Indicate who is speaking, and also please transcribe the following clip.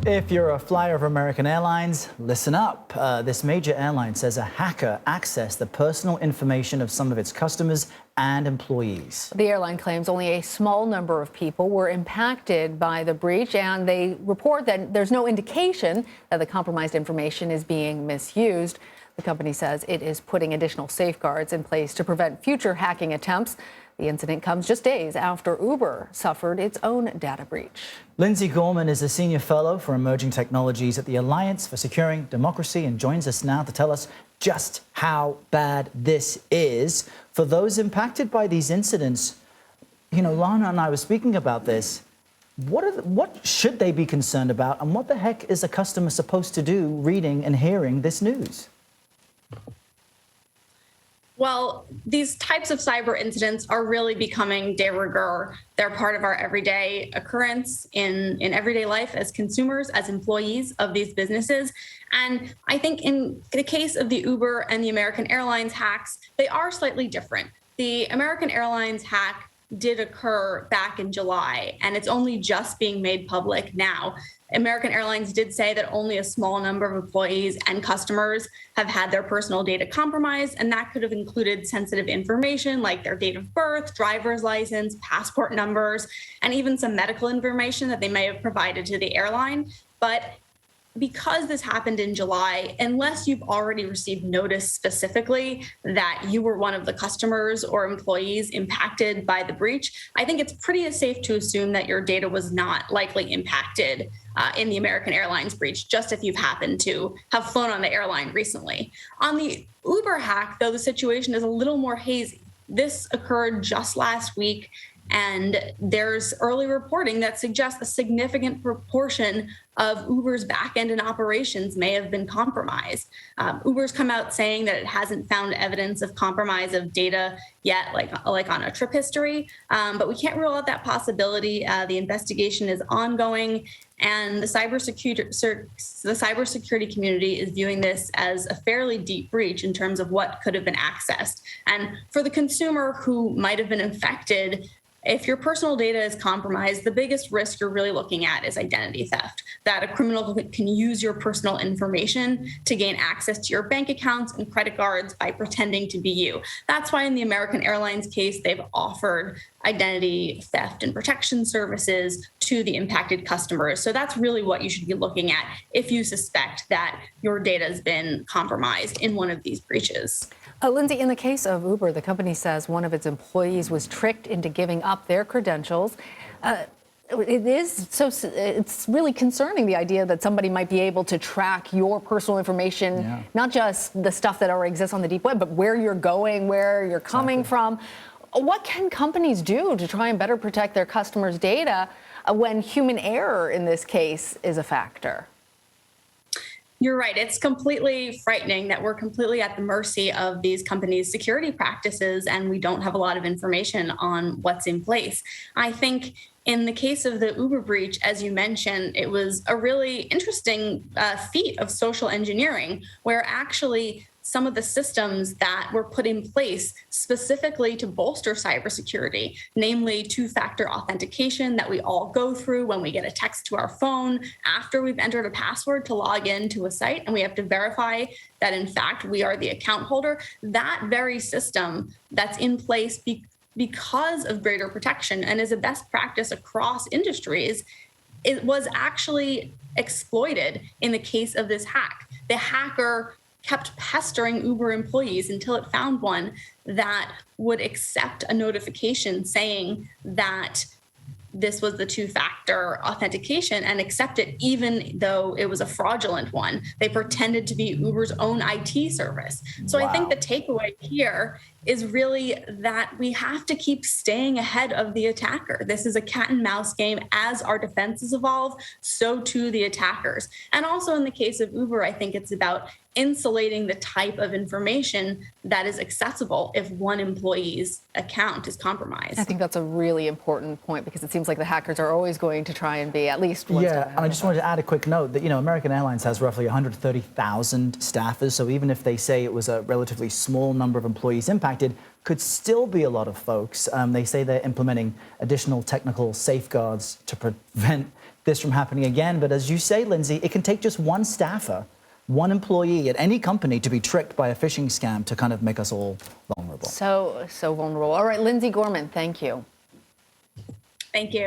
Speaker 1: If you're a flyer of American Airlines, listen up. This major airline says a hacker accessed the personal information of some of its customers and employees.
Speaker 2: The airline claims only a small number of people were impacted by the breach, and they report that there's no indication that the compromised information is being misused. The company says it is putting additional safeguards in place to prevent future hacking attempts. The incident comes just days after Uber suffered its own data breach.
Speaker 1: Lindsay Gorman is a senior fellow for emerging technologies at the Alliance for Securing Democracy and joins us now to tell us just how bad this is. For those impacted by these incidents, you know, Lana and I were speaking about this. What should they be concerned about, and what the heck is a customer supposed to do reading and hearing this news?
Speaker 3: Well, these types of cyber incidents are really becoming de rigueur. They're part of our everyday occurrence in everyday life as consumers, as employees of these businesses. And I think in the case of the Uber and the American Airlines hacks, they are slightly different. The American Airlines hack did occur back in July, and it's only just being made public now. American Airlines did say that only a small number of employees and customers have had their personal data compromised, and that could have included sensitive information like their date of birth, driver's license, passport numbers, and even some medical information that they may have provided to the airline. But because this happened in July, unless you've already received notice specifically that you were one of the customers or employees impacted by the breach, I think it's pretty safe to assume that your data was not likely impacted in the American Airlines breach, just if you've happened to have flown on the airline recently. On the Uber hack, though, the situation is a little more hazy. This occurred just last week, and there's early reporting that suggests a significant proportion of Uber's backend and operations may have been compromised. Uber's come out saying that it hasn't found evidence of compromise of data yet, like on a trip history, but we can't rule out that possibility. The investigation is ongoing, and the cybersecurity community is viewing this as a fairly deep breach in terms of what could have been accessed. And for the consumer who might have been infected, if your personal data is compromised, the biggest risk you're really looking at is identity theft, that a criminal can use your personal information to gain access to your bank accounts and credit cards by pretending to be you. That's why in the American Airlines case, they've offered identity theft and protection services to the impacted customers. So that's really what you should be looking at if you suspect that your data has been compromised in one of these breaches.
Speaker 2: Lindsay, in the case of Uber, the company says one of its employees was tricked into giving up their credentials. It's really concerning, the idea that somebody might be able to track your personal information, not just the stuff that already exists on the deep web, but where you're going, where you're coming from. What can companies do to try and better protect their customers' data when human error in this case is a factor?
Speaker 3: You're right. It's completely frightening that we're completely at the mercy of these companies' security practices, and we don't have a lot of information on what's in place. I think in the case of the Uber breach, as you mentioned, it was a really interesting feat of social engineering, where actually some of the systems that were put in place specifically to bolster cybersecurity, namely two-factor authentication that we all go through when we get a text to our phone after we've entered a password to log into a site, and we have to verify that, in fact, we are the account holder. That very system that's in place because of greater protection and is a best practice across industries, it was actually exploited in the case of this hack. The hacker kept pestering Uber employees until it found one that would accept a notification saying that this was the two-factor authentication and accept it even though it was a fraudulent one. They pretended to be Uber's own IT service. So I think the takeaway here is really that we have to keep staying ahead of the attacker. This is a cat and mouse game. As our defenses evolve, so too the attackers. And also in the case of Uber, I think it's about insulating the type of information that is accessible if one employee's account is compromised.
Speaker 2: I think that's a really important point because it seems like the hackers are always going to try and be at least one step ahead.
Speaker 1: And I just wanted to add a quick note that, American Airlines has roughly 130,000 staffers. So even if they say it was a relatively small number of employees impacted, could still be a lot of folks. They say they're implementing additional technical safeguards to prevent this from happening again. But as you say, Lindsay, it can take just one staffer, one employee at any company to be tricked by a phishing scam to kind of make us all vulnerable.
Speaker 2: So vulnerable. All right, Lindsay Gorman, thank you.
Speaker 3: Thank you.